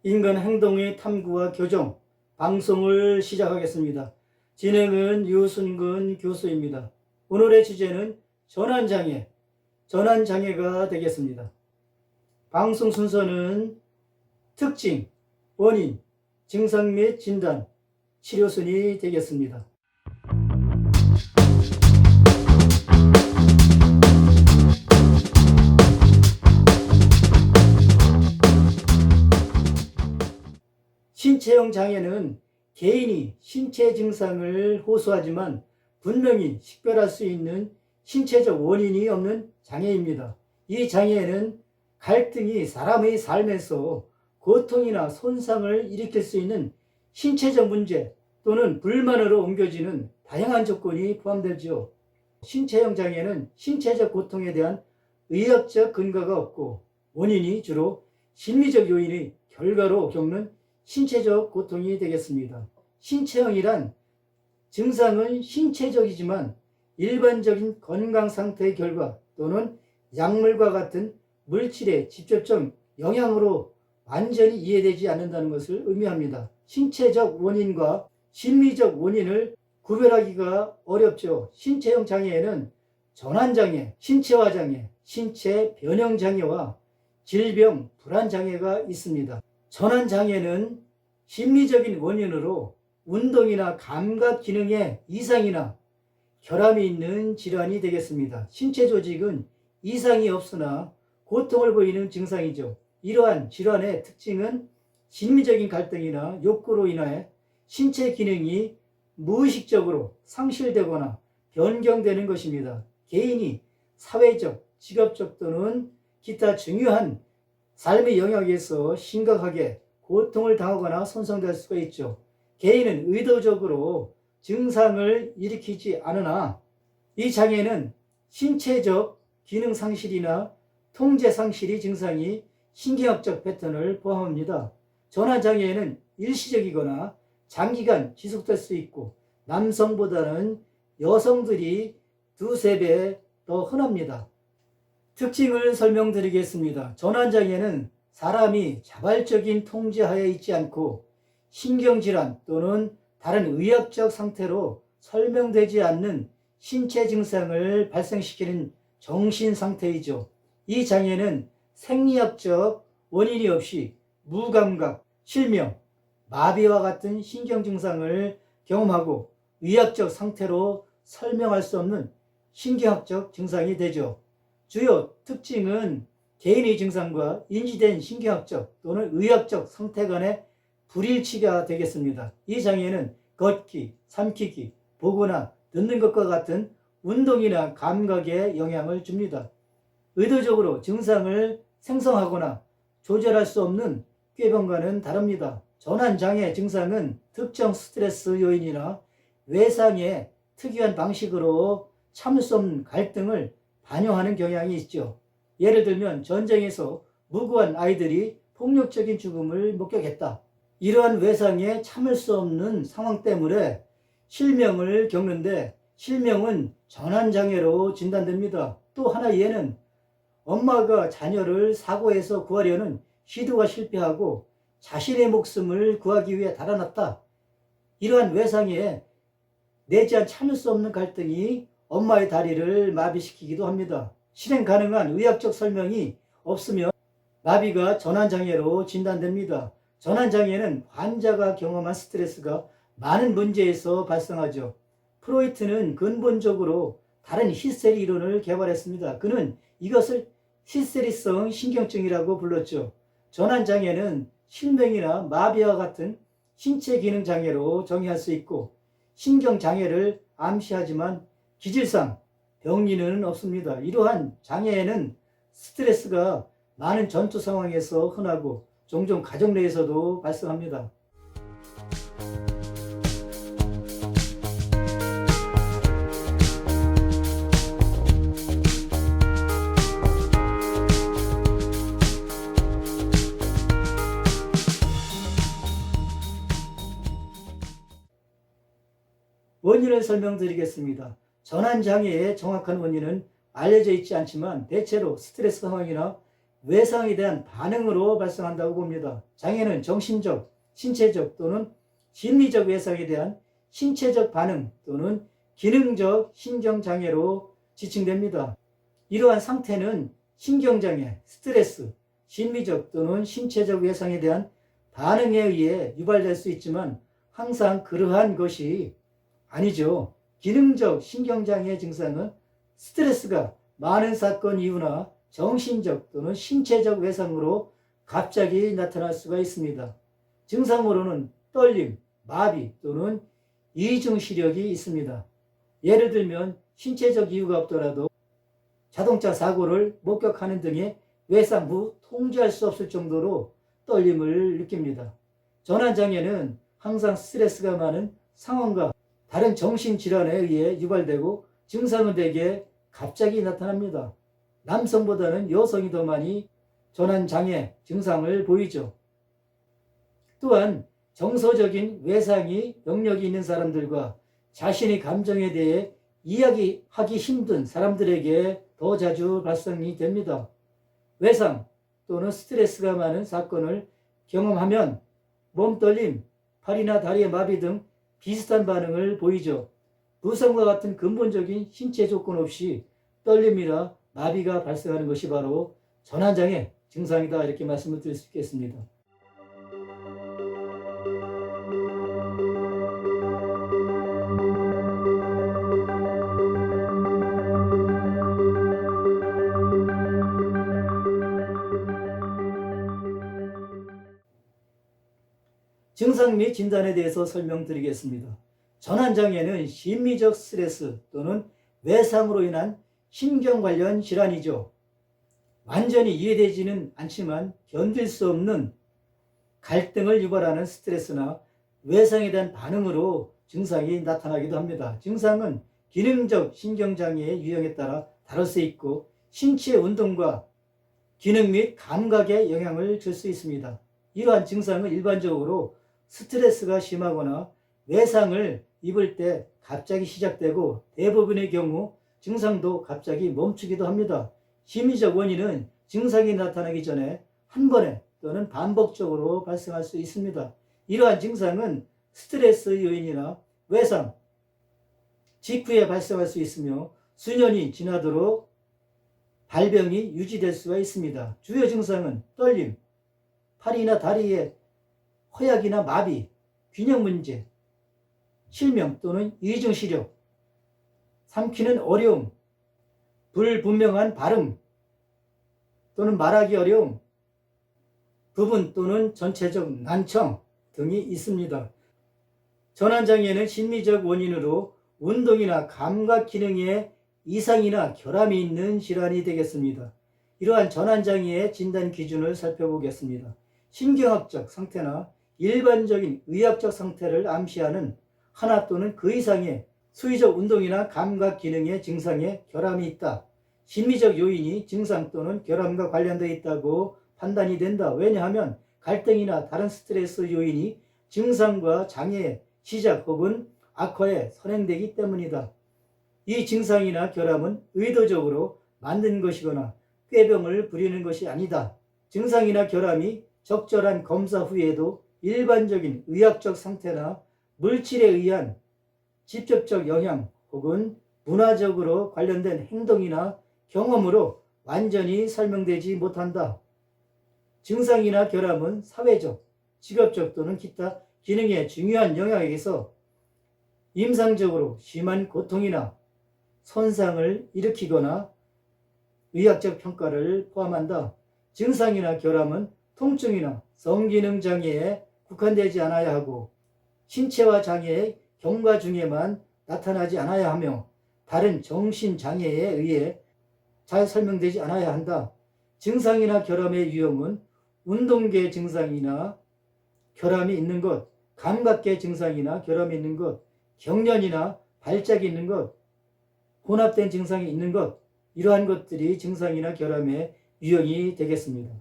인간 행동의 탐구와 교정 방송을 시작하겠습니다. 진행은 유순근 교수입니다. 오늘의 주제는 전환장애가 되겠습니다. 방송 순서는 특징, 원인, 증상 및 진단, 치료순이 되겠습니다. 신체형 장애는 개인이 신체 증상을 호소하지만 분명히 식별할 수 있는 신체적 원인이 없는 장애입니다. 이 장애는 갈등이 사람의 삶에서 고통이나 손상을 일으킬 수 있는 신체적 문제 또는 불만으로 옮겨지는 다양한 조건이 포함되죠. 신체형 장애는 신체적 고통에 대한 의학적 근거가 없고 원인이 주로 심리적 요인의 결과로 겪는 신체적 고통이 되겠습니다. 신체형이란 증상은 신체적이지만 일반적인 건강 상태의 결과 또는 약물과 같은 물질의 직접적 영향으로 완전히 이해되지 않는다는 것을 의미합니다. 신체적 원인과 심리적 원인을 구별하기가 어렵죠. 신체형 장애에는 전환장애, 신체화장애, 신체 변형장애와 질병 불안장애가 있습니다. 전환장애는 심리적인 원인으로 운동이나 감각 기능에 이상이나 결함이 있는 질환이 되겠습니다. 신체 조직은 이상이 없으나 고통을 보이는 증상이죠. 이러한 질환의 특징은 심리적인 갈등이나 욕구로 인해 신체 기능이 무의식적으로 상실되거나 변경되는 것입니다. 개인이 사회적, 직업적 또는 기타 중요한 삶의 영역에서 심각하게 고통을 당하거나 손상될 수가 있죠. 개인은 의도적으로 증상을 일으키지 않으나 이 장애는 신체적 기능 상실이나 통제 상실이 증상이 신경학적 패턴을 포함합니다. 전환장애는 일시적이거나 장기간 지속될 수 있고 남성보다는 여성들이 2~3배 더 흔합니다. 특징을 설명드리겠습니다. 전환장애는 사람이 자발적인 통제하에 있지 않고 신경질환 또는 다른 의학적 상태로 설명되지 않는 신체 증상을 발생시키는 정신상태이죠. 이 장애는 생리학적 원인이 없이 무감각, 실명, 마비와 같은 신경 증상을 경험하고 의학적 상태로 설명할 수 없는 신경학적 증상이 되죠. 주요 특징은 개인의 증상과 인지된 신경학적 또는 의학적 상태 간의 불일치가 되겠습니다. 이 장애는 걷기, 삼키기, 보거나 듣는 것과 같은 운동이나 감각에 영향을 줍니다. 의도적으로 증상을 생성하거나 조절할 수 없는 꾀병과는 다릅니다. 전환장애 증상은 특정 스트레스 요인이나 외상의 특이한 방식으로 참을 수 없는 갈등을 반영하는 경향이 있죠. 예를 들면 전쟁에서 무고한 아이들이 폭력적인 죽음을 목격했다. 이러한 외상에 참을 수 없는 상황 때문에 실명을 겪는데 실명은 전환장애로 진단됩니다. 또 하나 예는 엄마가 자녀를 사고에서 구하려는 시도가 실패하고 자신의 목숨을 구하기 위해 달아났다. 이러한 외상에 내지한 참을 수 없는 갈등이 엄마의 다리를 마비시키기도 합니다. 실행 가능한 의학적 설명이 없으면 마비가 전환장애로 진단됩니다. 전환장애는 환자가 경험한 스트레스가 많은 문제에서 발생하죠. 프로이트는 근본적으로 다른 히스테리 이론을 개발했습니다. 그는 이것을 히스테리성 신경증이라고 불렀죠. 전환장애는 실명이나 마비와 같은 신체 기능 장애로 정의할 수 있고 신경장애를 암시하지만 기질상 병리는 없습니다. 이러한 장애에는 스트레스가 많은 전투 상황에서 흔하고 종종 가정 내에서도 발생합니다. 원인을 설명드리겠습니다. 전환장애의 정확한 원인은 알려져 있지 않지만 대체로 스트레스 상황이나 외상에 대한 반응으로 발생한다고 봅니다. 장애는 정신적, 신체적 또는 심리적 외상에 대한 신체적 반응 또는 기능적 신경장애로 지칭됩니다. 이러한 상태는 신경장애, 스트레스, 심리적 또는 신체적 외상에 대한 반응에 의해 유발될 수 있지만 항상 그러한 것이 아니죠. 기능적 신경장애 증상은 스트레스가 많은 사건 이후나 정신적 또는 신체적 외상으로 갑자기 나타날 수가 있습니다. 증상으로는 떨림, 마비 또는 이중 시력이 있습니다. 예를 들면 신체적 이유가 없더라도 자동차 사고를 목격하는 등의 외상 후 통제할 수 없을 정도로 떨림을 느낍니다. 전환장애는 항상 스트레스가 많은 상황과 다른 정신질환에 의해 유발되고 증상은 대개 갑자기 나타납니다. 남성보다는 여성이 더 많이 전환장애 증상을 보이죠. 또한 정서적인 외상이 영역이 있는 사람들과 자신의 감정에 대해 이야기하기 힘든 사람들에게 더 자주 발생이 됩니다. 외상 또는 스트레스가 많은 사건을 경험하면 몸떨림, 팔이나 다리의 마비 등 비슷한 반응을 보이죠. 부상과 같은 근본적인 신체 조건 없이 떨림이나 마비가 발생하는 것이 바로 전환장애 증상이다, 이렇게 말씀을 드릴 수 있겠습니다. 증상 및 진단에 대해서 설명드리겠습니다. 전환장애는 심리적 스트레스 또는 외상으로 인한 신경 관련 질환이죠. 완전히 이해되지는 않지만 견딜 수 없는 갈등을 유발하는 스트레스나 외상에 대한 반응으로 증상이 나타나기도 합니다. 증상은 기능적 신경장애의 유형에 따라 다를 수 있고 신체 운동과 기능 및 감각에 영향을 줄 수 있습니다. 이러한 증상은 일반적으로 스트레스가 심하거나 외상을 입을 때 갑자기 시작되고 대부분의 경우 증상도 갑자기 멈추기도 합니다. 심리적 원인은 증상이 나타나기 전에 한 번에 또는 반복적으로 발생할 수 있습니다. 이러한 증상은 스트레스 요인이나 외상 직후에 발생할 수 있으며 수년이 지나도록 발병이 유지될 수가 있습니다. 주요 증상은 떨림, 팔이나 다리의 허약이나 마비, 균형 문제, 실명 또는 이중 시력, 삼키는 어려움, 불분명한 발음 또는 말하기 어려움, 부분 또는 전체적 난청 등이 있습니다. 전환장애는 심리적 원인으로 운동이나 감각 기능에 이상이나 결함이 있는 질환이 되겠습니다. 이러한 전환장애의 진단 기준을 살펴보겠습니다. 신경학적 상태나 일반적인 의학적 상태를 암시하는 하나 또는 그 이상의 수의적 운동이나 감각 기능의 증상에 결함이 있다. 심리적 요인이 증상 또는 결함과 관련되어 있다고 판단이 된다. 왜냐하면 갈등이나 다른 스트레스 요인이 증상과 장애의 시작 혹은 악화에 선행되기 때문이다. 이 증상이나 결함은 의도적으로 만든 것이거나 꾀병을 부리는 것이 아니다. 증상이나 결함이 적절한 검사 후에도 일반적인 의학적 상태나 물질에 의한 직접적 영향 혹은 문화적으로 관련된 행동이나 경험으로 완전히 설명되지 못한다. 증상이나 결함은 사회적, 직업적 또는 기타 기능에 중요한 영향에서 임상적으로 심한 고통이나 손상을 일으키거나 의학적 평가를 포함한다. 증상이나 결함은 통증이나 성기능 장애에 국한되지 않아야 하고 신체화 장애의 경과 중에만 나타나지 않아야 하며 다른 정신장애에 의해 잘 설명되지 않아야 한다. 증상이나 결함의 유형은 운동계 증상이나 결함이 있는 것, 감각계 증상이나 결함이 있는 것, 경련이나 발작이 있는 것, 혼합된 증상이 있는 것, 이러한 것들이 증상이나 결함의 유형이 되겠습니다.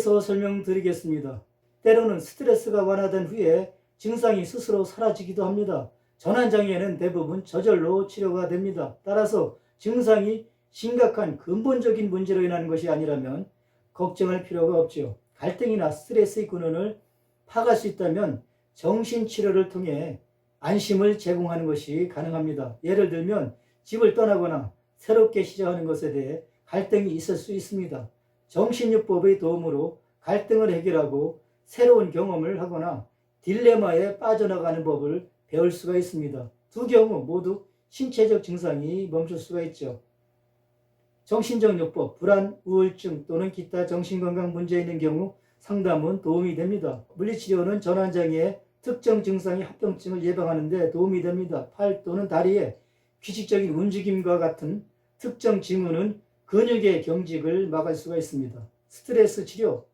비교해서 설명드리겠습니다. 때로는 스트레스가 완화된 후에 증상이 스스로 사라지기도 합니다. 전환장애는 대부분 저절로 치료가 됩니다. 따라서 증상이 심각한 근본적인 문제로 인하는 것이 아니라면 걱정할 필요가 없죠. 갈등이나 스트레스의 근원을 파악할 수 있다면 정신치료를 통해 안심을 제공하는 것이 가능합니다. 예를 들면 집을 떠나거나 새롭게 시작하는 것에 대해 갈등이 있을 수 있습니다. 정신요법의 도움으로 갈등을 해결하고 새로운 경험을 하거나 딜레마에 빠져나가는 법을 배울 수가 있습니다. 두 경우 모두 신체적 증상이 멈출 수가 있죠. 정신적 요법, 불안, 우울증 또는 기타 정신건강 문제 있는 경우 상담은 도움이 됩니다. 물리치료는 전환장애의 특정 증상의 합병증을 예방하는 데 도움이 됩니다. 팔 또는 다리의 규칙적인 움직임과 같은 특정 징후는 근육의 경직을 막을 수가 있습니다. 스트레스 치료,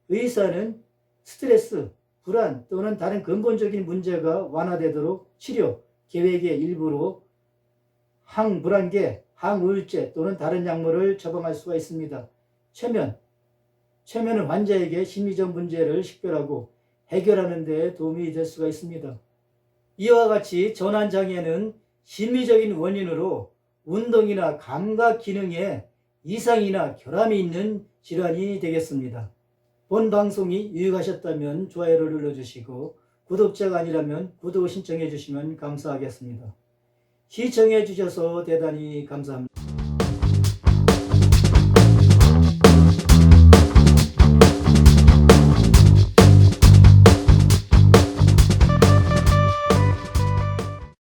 의사는 스트레스, 불안 또는 다른 근본적인 문제가 완화되도록 치료 계획의 일부로 항불안제, 항우울제 또는 다른 약물을 처방할 수가 있습니다. 최면은 환자에게 심리적 문제를 식별하고 해결하는 데 도움이 될 수가 있습니다. 이와 같이 전환장애는 심리적인 원인으로 운동이나 감각 기능에 이상이나 결함이 있는 질환이 되겠습니다. 본 방송이 유익하셨다면 좋아요를 눌러주시고 구독자가 아니라면 구독을 신청해 주시면 감사하겠습니다. 시청해 주셔서 대단히 감사합니다.